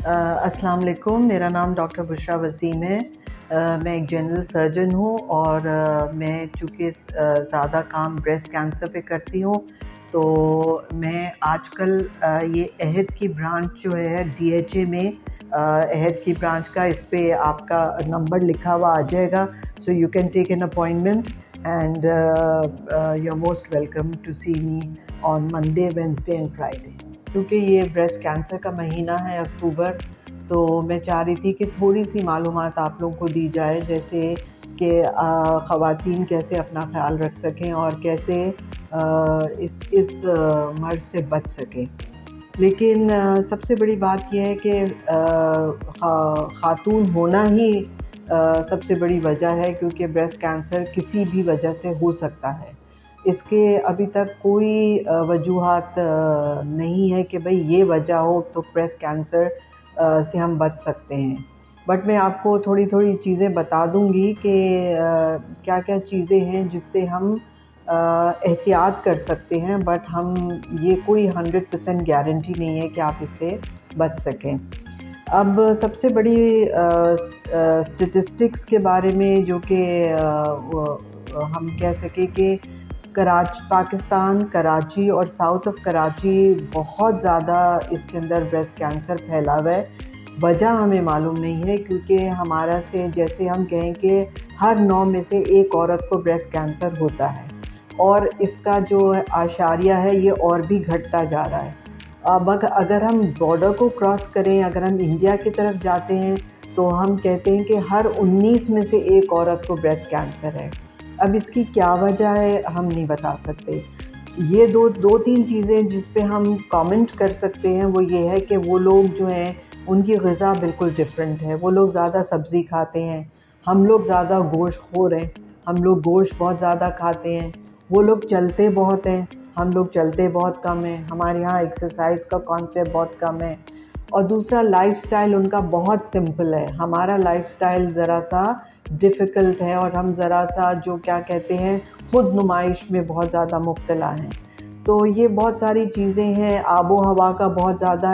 अस्सलाम वालेकुम। मेरा नाम डॉक्टर बुशरा वसीम है। मैं एक जनरल सर्जन हूँ और मैं चूँकि ज़्यादा काम ब्रेस्ट कैंसर पे करती हूँ, तो मैं आजकल ये अहद की ब्रांच जो है DHA में अहद की ब्रांच का, इस पे आपका नंबर लिखा हुआ आ जाएगा, so you can take an appointment and you are most welcome to see me on Monday, Wednesday and Friday. क्योंकि ये ब्रेस्ट कैंसर का महीना है अक्टूबर, तो मैं चाह रही थी कि थोड़ी सी मालूमात आप लोगों को दी जाए, जैसे कि ख़वातीन कैसे अपना ख्याल रख सकें और कैसे इस मर्ज़ से बच सकें। लेकिन सबसे बड़ी बात यह है कि ख़ातून होना ही सबसे बड़ी वजह है, क्योंकि ब्रेस्ट कैंसर किसी भी वजह से हो सकता है। इसके अभी तक कोई वजूहात नहीं है कि भाई ये वजह हो तो ब्रेस्ट कैंसर से हम बच सकते हैं। बट मैं आपको थोड़ी थोड़ी चीज़ें बता दूंगी कि क्या क्या चीज़ें हैं जिससे हम एहतियात कर सकते हैं, बट हम ये कोई 100% गारंटी नहीं है कि आप इससे बच सकें। अब सबसे बड़ी स्टेटिस्टिक्स के बारे में जो कि हम कह सकें कि पाकिस्तान, कराची और साउथ ऑफ कराची बहुत ज़्यादा इसके अंदर ब्रेस्ट कैंसर फैला हुआ है। वजह हमें मालूम नहीं है, क्योंकि हमारा से जैसे हम कहें कि हर 9 में से एक औरत को ब्रेस्ट कैंसर होता है और इसका जो आशारिया है ये और भी घटता जा रहा है। अब अगर हम बॉर्डर को क्रॉस करें, अगर हम इंडिया की तरफ जाते हैं, तो हम कहते हैं कि हर 19 में से एक औरत को ब्रेस्ट कैंसर है। अब इसकी क्या वजह है हम नहीं बता सकते। ये दो तीन चीज़ें जिस पे हम कमेंट कर सकते हैं वो ये है कि वो लोग जो हैं उनकी ग़िज़ा बिल्कुल डिफरेंट है। वो लोग ज़्यादा सब्ज़ी खाते हैं, हम लोग ज़्यादा गोश्तखोर हैं, हम लोग गोश्त बहुत ज़्यादा खाते हैं। वो लोग चलते बहुत हैं, हम लोग चलते बहुत कम हैं। हमारे यहाँ एक्सरसाइज का कॉन्सेप्ट बहुत कम है। और दूसरा, लाइफ़स्टाइल उनका बहुत सिंपल है, हमारा लाइफ़स्टाइल ज़रा सा डिफ़िकल्ट है और हम ज़रा सा जो क्या कहते हैं ख़ुद नुमाइश में बहुत ज़्यादा मुब्तला हैं। तो ये बहुत सारी चीज़ें हैं, आबो हवा का बहुत ज़्यादा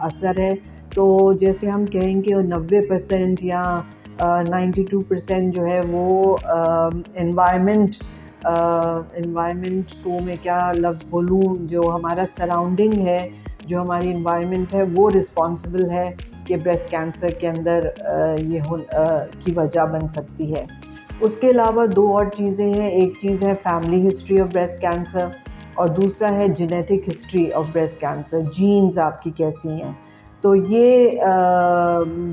असर है। तो जैसे हम कहेंगे 90% या 92% जो है वो एनवायरनमेंट को मैं क्या लफ्ज़ बोलूँ, जो हमारा सराउंडिंग है, जो हमारी एनवायरनमेंट है, वो रिस्पॉन्सिबल है कि ब्रेस्ट कैंसर के अंदर की वजह बन सकती है। उसके अलावा दो और चीज़ें हैं, एक चीज़ है family history of breast cancer और दूसरा है genetic history of breast cancer, genes आपकी कैसी हैं। तो ये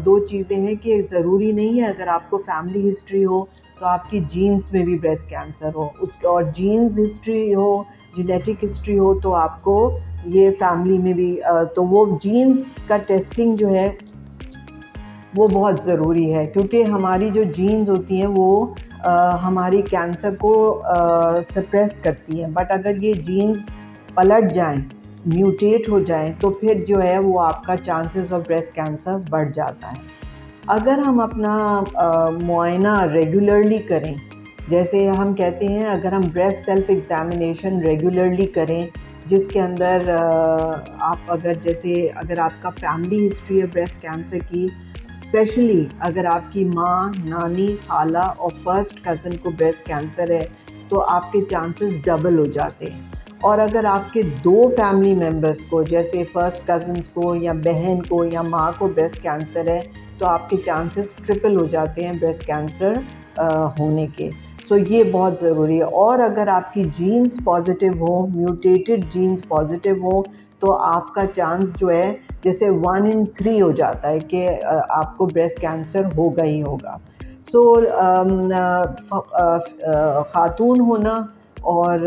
दो चीज़ें हैं कि ज़रूरी नहीं है अगर आपको फैमिली हिस्ट्री हो तो आपकी जीन्स में भी ब्रेस्ट कैंसर हो, और जीन्स हिस्ट्री हो, जेनेटिक हिस्ट्री हो, तो आपको ये फैमिली में भी तो वो जीन्स का टेस्टिंग जो है वो बहुत ज़रूरी है, क्योंकि हमारी जो जीन्स होती हैं वो हमारी कैंसर को सप्रेस करती हैं। बट अगर ये जीन्स पलट जाएं, म्यूटेट हो जाएं, तो फिर जो है वो आपका चांसेस ऑफ ब्रेस्ट कैंसर बढ़ जाता है। अगर हम अपना मुआयना रेगुलरली करें, जैसे हम कहते हैं अगर हम ब्रेस्ट सेल्फ एग्ज़ामिनेशन रेगुलरली करें, जिसके अंदर आप अगर आपका फैमिली हिस्ट्री है ब्रेस्ट कैंसर की, स्पेशली अगर आपकी माँ, नानी, खाला और फर्स्ट कज़न को ब्रेस्ट कैंसर है, तो आपके चांसेस डबल हो जाते हैं। और अगर आपके 2 फैमिली मेम्बर्स को, जैसे फर्स्ट कज़न्स को या बहन को या माँ को ब्रेस्ट कैंसर है, तो आपके चांसेस ट्रिपल हो जाते हैं ब्रेस्ट कैंसर होने के। सो ये बहुत ज़रूरी है। और अगर आपकी जीन्स पॉजिटिव हो, म्यूटेटेड जीन्स पॉजिटिव हो, तो आपका चांस जो है जैसे 1 in 3 हो जाता है कि आपको ब्रेस्ट कैंसर होगा ही होगा। सो ख़ातून होना और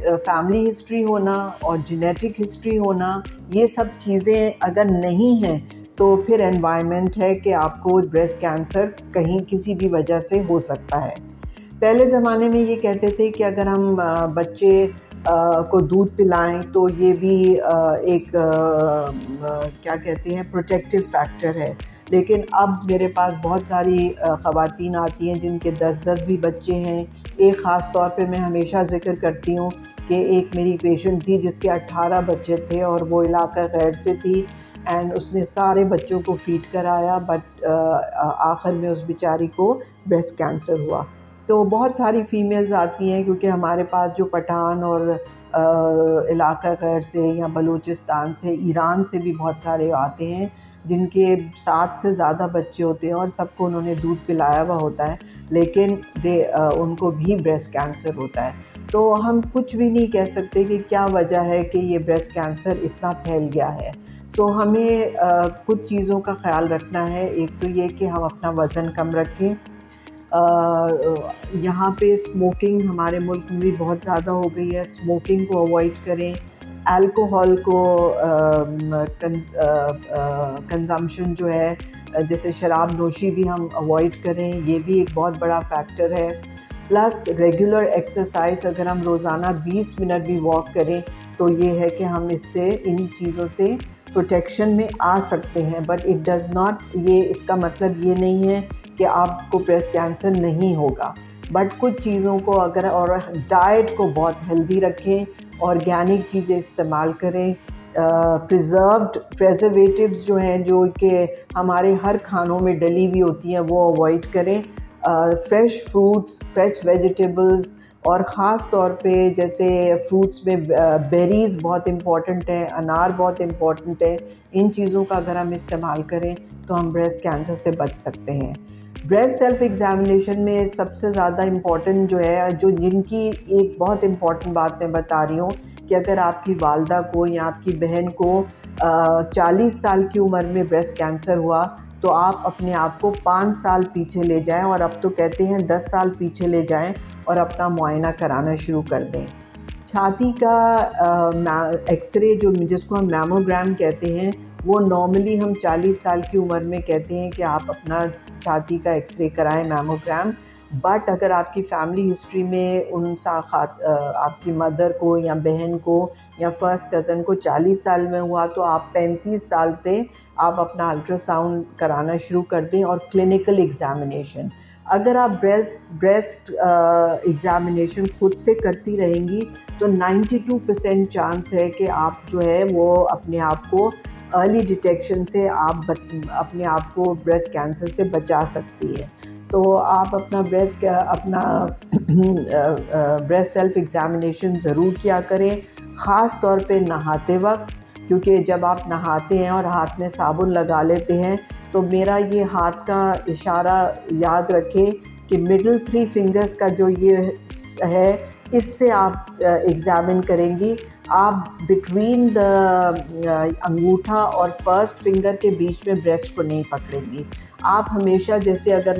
फैमिली हिस्ट्री होना और जेनेटिक हिस्ट्री होना, ये सब चीज़ें अगर नहीं हैं तो फिर एनवायरनमेंट है कि आपको ब्रेस्ट कैंसर कहीं किसी भी वजह से हो सकता है। पहले ज़माने में ये कहते थे कि अगर हम बच्चे को दूध पिलाएं तो ये भी एक क्या कहते हैं प्रोटेक्टिव फैक्टर है। लेकिन अब मेरे पास बहुत सारी ख़वातीन आती हैं जिनके 10-10 भी बच्चे हैं। एक ख़ास तौर पे मैं हमेशा ज़िक्र करती हूँ कि एक मेरी पेशेंट थी जिसके 18 बच्चे थे और वो इलाका गैर से थी, एंड उसने सारे बच्चों को फीड कराया, बट आखिर में उस बेचारी को ब्रेस्ट कैंसर हुआ। तो बहुत सारी फ़ीमेल्स आती हैं, क्योंकि हमारे पास जो पठान और इलाका गैर से या बलूचिस्तान से, ईरान से भी बहुत सारे आते हैं जिनके 7 से ज़्यादा बच्चे होते हैं और सबको उन्होंने दूध पिलाया हुआ होता है, लेकिन उनको भी ब्रेस्ट कैंसर होता है। तो हम कुछ भी नहीं कह सकते कि क्या वजह है कि ये ब्रेस्ट कैंसर इतना फैल गया है। सो हमें कुछ चीज़ों का ख़्याल रखना है। एक तो ये कि हम अपना वज़न कम रखें। यहाँ पे स्मोकिंग हमारे मुल्क में भी बहुत ज़्यादा हो गई है, स्मोकिंग को अवॉइड करें। अल्कोहल को कंजम्पशन जो है, जैसे शराब नोशी भी हम अवॉइड करें, ये भी एक बहुत बड़ा फैक्टर है। प्लस रेगुलर एक्सरसाइज, अगर हम रोज़ाना 20 मिनट भी वॉक करें तो ये है कि हम इससे, इन चीज़ों से प्रोटेक्शन में आ सकते हैं। बट इट डज़ नॉट, ये इसका मतलब ये नहीं है कि आपको ब्रेस्ट कैंसर नहीं होगा। बट कुछ चीज़ों को अगर, और डाइट को बहुत हेल्दी रखें, ऑर्गेनिक चीज़ें इस्तेमाल करें, प्रिजर्वेटिव्स जो हैं, जो कि हमारे हर खानों में डली हुई होती हैं, वो अवॉइड करें। फ्रेश फ्रूट्स, फ्रेश वेजिटेबल्स, और ख़ास तौर पे जैसे फ्रूट्स में बेरीज़ बहुत इम्पॉर्टेंट है, अनार बहुत इम्पॉर्टेंट है। इन चीज़ों का अगर हम इस्तेमाल करें तो हम ब्रेस्ट कैंसर से बच सकते हैं। ब्रेस्ट सेल्फ एग्ज़ामिनेशन में सबसे ज़्यादा इम्पॉर्टेंट जो है, जो जिनकी एक बहुत इम्पॉर्टेंट बात मैं बता रही हूँ, कि अगर आपकी वालदा को या आपकी बहन को 40 साल की उम्र में ब्रेस्ट कैंसर हुआ, तो आप अपने आप को 5 साल पीछे ले जाएं, और अब तो कहते हैं 10 साल पीछे ले जाएं और अपना मुआयना कराना शुरू कर दें। छाती का एक्सरे, जो जिसको हम मैमोग्राम कहते हैं, वो नॉर्मली हम 40 साल की उम्र में कहते हैं कि आप अपना छाती का एक्सरे कराएं, मैमोग्राम। बट अगर आपकी फैमिली हिस्ट्री में आपकी मदर को या बहन को या फर्स्ट कज़न को 40 साल में हुआ, तो आप 35 साल से आप अपना अल्ट्रासाउंड कराना शुरू कर दें, और क्लिनिकल एग्ज़ामिनेशन। अगर आप ब्रेस्ट एग्ज़ामिनेशन खुद से करती रहेंगी तो 92% चांस है कि आप जो है वो अपने आप को अर्ली डिटेक्शन से आप अपने आप को ब्रेस्ट कैंसर से बचा सकती है। तो आप अपना ब्रेस्ट सेल्फ एग्ज़ामिनेशन ज़रूर किया करें, ख़ास तौर पे नहाते वक्त, क्योंकि जब आप नहाते हैं और हाथ में साबुन लगा लेते हैं, तो मेरा ये हाथ का इशारा याद रखें कि मिडिल 3 फिंगर्स का जो ये है, इससे आप एग्ज़ामिन करेंगी। आप बिटवीन द अंगूठा और फर्स्ट फिंगर के बीच में ब्रेस्ट को नहीं पकड़ेंगी। आप हमेशा, जैसे अगर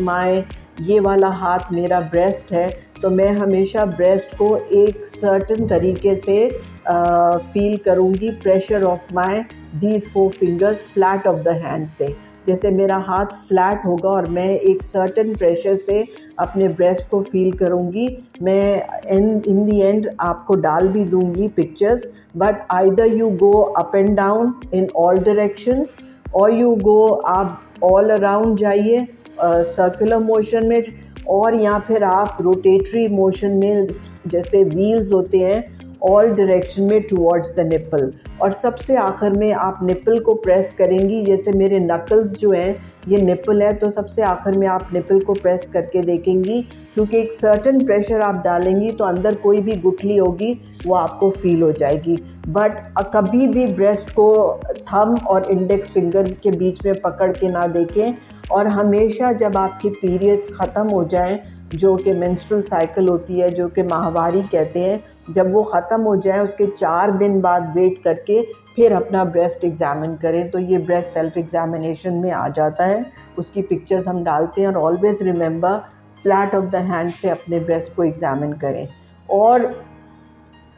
ये वाला हाथ मेरा ब्रेस्ट है, तो मैं हमेशा ब्रेस्ट को एक सर्टेन तरीके से फील करूँगी, pressure of these 4 fingers flat of the hand से। जैसे मेरा हाथ फ्लैट होगा और मैं एक सर्टेन प्रेशर से अपने ब्रेस्ट को फील करूँगी। मैं इन द एंड आपको डाल भी दूँगी pictures, but either you go up and down in all directions, और यू गो, आप ऑल अराउंड जाइए सर्कुलर मोशन में, और या फिर आप रोटेटरी मोशन में, जैसे व्हील्स होते हैं, ऑल डायरेक्शन में टुवर्ड्स द निपल। और सबसे आखिर में आप निपल को प्रेस करेंगी, जैसे मेरे नकल्स जो हैं ये निपल है, तो सबसे आखिर में आप निपल को प्रेस करके देखेंगी, क्योंकि एक सर्टेन प्रेशर आप डालेंगी तो अंदर कोई भी गुठली होगी वो आपको फील हो जाएगी। बट कभी भी ब्रेस्ट को थंब और इंडेक्स फिंगर के बीच में पकड़ के ना देखें, और हमेशा जब आपकी पीरियड्स ख़त्म हो जाएं, जो कि मेंस्ट्रुअल साइकिल होती है, जो कि माहवारी कहते हैं, जब वो ख़त्म हो जाए उसके 4 दिन बाद वेट करके फिर अपना ब्रेस्ट एग्ज़ामिन करें, तो ये ब्रेस्ट सेल्फ एग्ज़ामिनेशन में आ जाता है। उसकी पिक्चर्स हम डालते हैं, और always remember, flat of the hand से अपने ब्रेस्ट को एग्ज़ामिन करें। और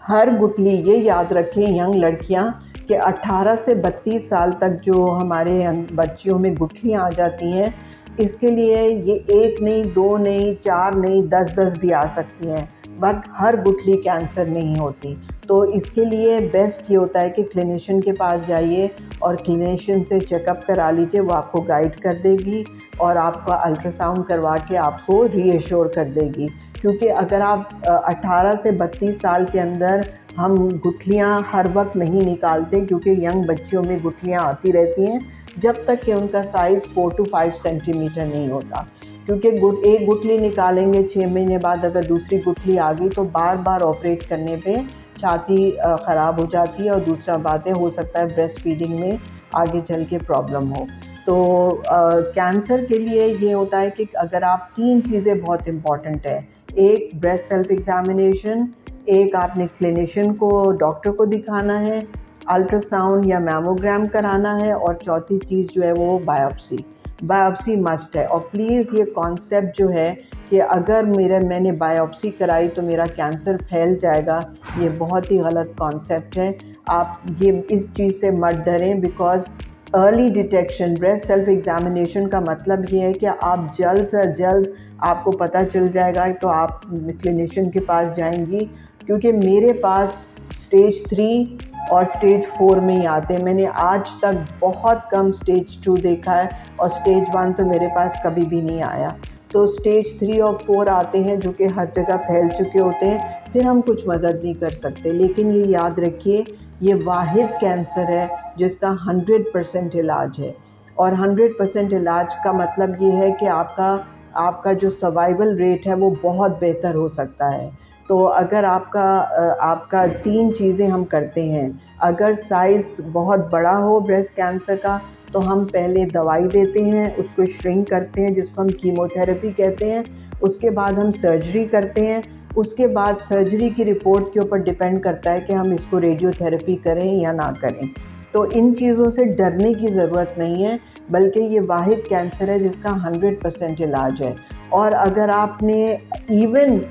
हर गुठली, ये याद रखें यंग लड़कियां, कि 18 से 32 साल तक जो हमारे बच्चियों में गुठलियाँ आ जाती हैं, इसके लिए ये 1 नहीं, 2 नहीं, 4 नहीं, 10-10 भी आ सकती हैं, बट हर गुठली कैंसर नहीं होती। तो इसके लिए बेस्ट ये होता है कि क्लिनिशियन के पास जाइए और क्लिनिशियन से चेकअप करा लीजिए, वो आपको गाइड कर देगी और आपका अल्ट्रासाउंड करवा के आपको रीएश्योर कर देगी क्योंकि अगर आप 18 से 32 साल के अंदर हम गुठलियाँ हर वक्त नहीं निकालते, क्योंकि यंग बच्चों में गुठलियाँ आती रहती हैं जब तक कि उनका साइज़ 4 to 5 सेंटीमीटर नहीं होता। क्योंकि एक गुठली निकालेंगे 6 महीने बाद अगर दूसरी गुठली आ गई तो बार बार ऑपरेट करने पे छाती ख़राब हो जाती है, और दूसरा बात है हो सकता है ब्रेस्ट फीडिंग में आगे चल के प्रॉब्लम हो। तो कैंसर के लिए ये होता है कि अगर आप 3 चीज़ें बहुत इम्पॉर्टेंट है, एक ब्रेस्ट सेल्फ एग्ज़ामिनेशन, एक आपने क्लिनिशियन को डॉक्टर को दिखाना है, अल्ट्रासाउंड या मैमोग्राम कराना है, और चौथी चीज़ जो है वो बायोप्सी मस्ट है। और प्लीज़ ये कॉन्सेप्ट जो है कि अगर मैंने बायोप्सी कराई तो मेरा कैंसर फैल जाएगा, ये बहुत ही गलत कॉन्सेप्ट है। आप ये इस चीज़ से मत डरें, because early detection breast self examination का मतलब ये है कि आप जल्द से जल्द आपको पता चल जाएगा तो आप क्लिनिशियन के पास जाएंगी। क्योंकि मेरे पास स्टेज 3 और स्टेज 4 में ही आते हैं। मैंने आज तक बहुत कम स्टेज 2 देखा है, और स्टेज 1 तो मेरे पास कभी भी नहीं आया। तो स्टेज 3 और 4 आते हैं जो कि हर जगह फैल चुके होते हैं, फिर हम कुछ मदद नहीं कर सकते। लेकिन ये याद रखिए, ये वाहिद कैंसर है जिसका 100% इलाज है, और 100% इलाज का मतलब ये है कि आपका जो सर्वाइवल रेट है वो बहुत बेहतर हो सकता है। तो अगर आपका 3 चीज़ें हम करते हैं, अगर साइज़ बहुत बड़ा हो ब्रेस्ट कैंसर का तो हम पहले दवाई देते हैं, उसको श्रिंक करते हैं जिसको हम कीमोथेरेपी कहते हैं, उसके बाद हम सर्जरी करते हैं, उसके बाद सर्जरी की रिपोर्ट के ऊपर डिपेंड करता है कि हम इसको रेडियोथेरेपी करें या ना करें। तो इन चीज़ों से डरने की ज़रूरत नहीं है, बल्कि ये वाहिद कैंसर है जिसका 100% इलाज है। और अगर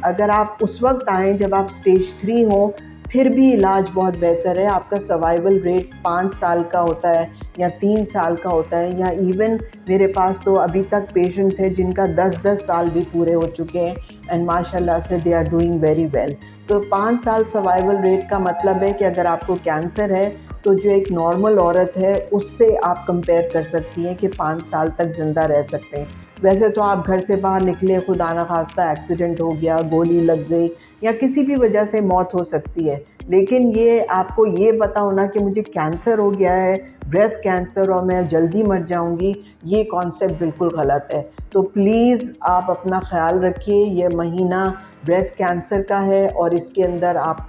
अगर आप उस वक्त आएँ जब आप स्टेज 3 हो, फिर भी इलाज बहुत बेहतर है। आपका सर्वाइवल रेट 5 साल का होता है या 3 साल का होता है, या इवन मेरे पास तो अभी तक पेशेंट्स हैं जिनका 10-10 साल भी पूरे हो चुके हैं, एंड माशाल्लाह से they are doing very well. तो 5 साल सर्वाइवल रेट का मतलब है कि अगर आपको कैंसर है तो जो एक नॉर्मल औरत है उससे आप कंपेयर कर सकती हैं कि 5 साल तक ज़िंदा रह सकते हैं। वैसे तो आप घर से बाहर निकले, खुदा न खास्ता एक्सीडेंट हो गया, गोली लग गई, या किसी भी वजह से मौत हो सकती है, लेकिन ये आपको ये पता होना कि मुझे कैंसर हो गया है, ब्रेस्ट कैंसर, और मैं जल्दी मर जाऊंगी, ये कॉन्सेप्ट बिल्कुल गलत है। तो प्लीज़ आप अपना ख्याल रखिए। ये महीना ब्रेस्ट कैंसर का है, और इसके अंदर आप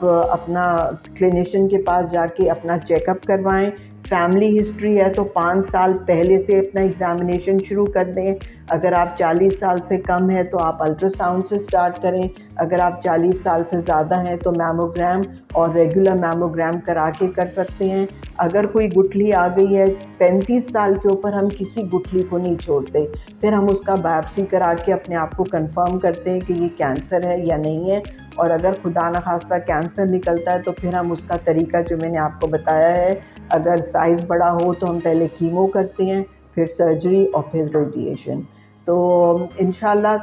अपना क्लिनिशियन के पास जाके अपना चेकअप करवाएं। फैमिली हिस्ट्री है तो 5 साल पहले से अपना एग्ज़ामिनेशन शुरू कर दें। अगर आप 40 साल से कम है तो आप अल्ट्रासाउंड से स्टार्ट करें। अगर आप 40 साल से ज़्यादा हैं तो मैमोग्राम और रेगुलर मैमोग्राम करा के कर सकते हैं। अगर कोई गुठली आ गई है 35 साल के ऊपर, हम किसी गुठली को नहीं छोड़ते, फिर हम उसका बायोप्सी करा के अपने आप को कंफर्म करते हैं कि ये कैंसर है या नहीं है। और अगर खुदा न खास्ता कैंसर निकलता है तो फिर हम उसका तरीका जो मैंने आपको बताया है, अगर साइज़ बड़ा हो तो हम पहले कीमो करते हैं, फिर सर्जरी और फिर रेडिएशन। तो इंशाल्लाह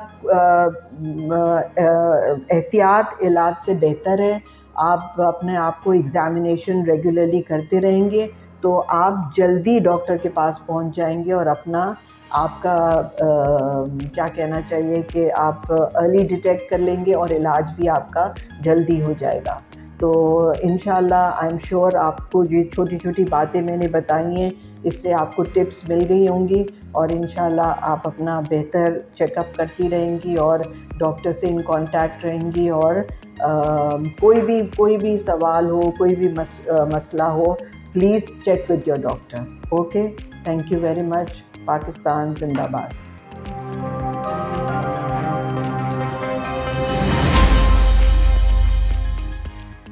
एहतियात इलाज से बेहतर है। आप अपने आप को एग्ज़ामिनेशन रेगुलरली करते रहेंगे तो आप जल्दी डॉक्टर के पास पहुंच जाएंगे, और आपका क्या कहना चाहिए कि आप अर्ली डिटेक्ट कर लेंगे और इलाज भी आपका जल्दी हो जाएगा। तो इंशाल्लाह आई एम श्योर आपको ये छोटी छोटी बातें मैंने बताई हैं, इससे आपको टिप्स मिल गई होंगी, और इंशाल्लाह आप अपना बेहतर चेकअप करती रहेंगी और डॉक्टर से इन कांटेक्ट रहेंगी। और कोई भी सवाल हो, कोई भी मसला हो, please check with your doctor. Okay, thank you very much. Pakistan जिंदाबाद।